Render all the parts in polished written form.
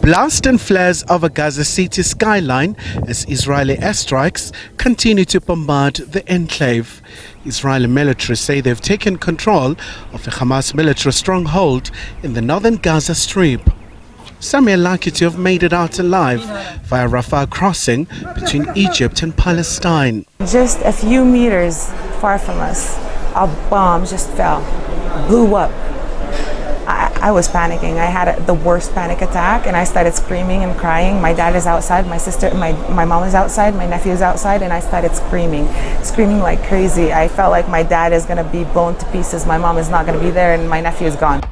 Blast and flares over Gaza City skyline as Israeli airstrikes continue to bombard the enclave. Israeli military say they've taken control of a Hamas military stronghold in the northern Gaza Strip. Some are lucky to have made it out alive via Rafah crossing between Egypt and Palestine. Just a few meters far from us, a bomb just fell, blew up. I was panicking. I had the worst panic attack and I started screaming and crying. My dad is outside, my mom is outside, my nephew is outside, and I started screaming like crazy. I felt like my dad is going to be blown to pieces, my mom is not going to be there, and my nephew is gone.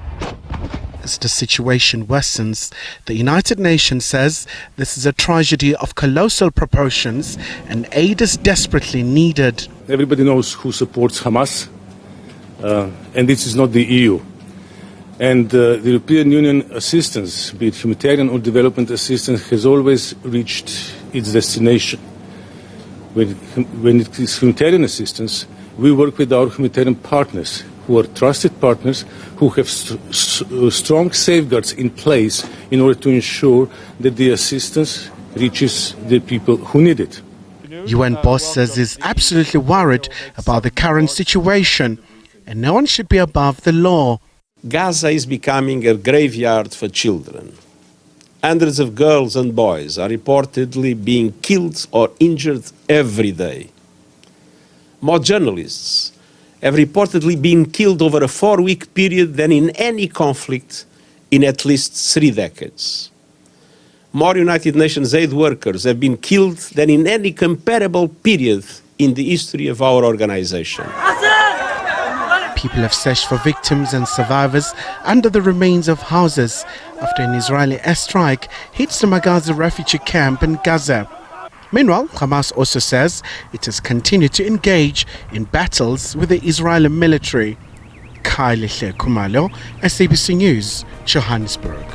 As the situation worsens, the United Nations says this is a tragedy of colossal proportions and aid is desperately needed. Everybody knows who supports Hamas, and this is not the EU. And the European Union assistance, be it humanitarian or development assistance, has always reached its destination. When it is humanitarian assistance, we work with our humanitarian partners, who are trusted partners, who have strong safeguards in place in order to ensure that the assistance reaches the people who need it. UN boss says he's absolutely worried about the current situation, and no one should be above the law. Gaza is becoming a graveyard for children. Hundreds of girls and boys are reportedly being killed or injured every day. More journalists have reportedly been killed over a 4-week period than in any conflict in at least 3 decades. More United Nations aid workers have been killed than in any comparable period in the history of our organization. People have searched for victims and survivors under the remains of houses after an Israeli airstrike hits the Magaza refugee camp in Gaza. Meanwhile, Hamas also says it has continued to engage in battles with the Israeli military. Khayelihle Khumalo, SABC News, Johannesburg.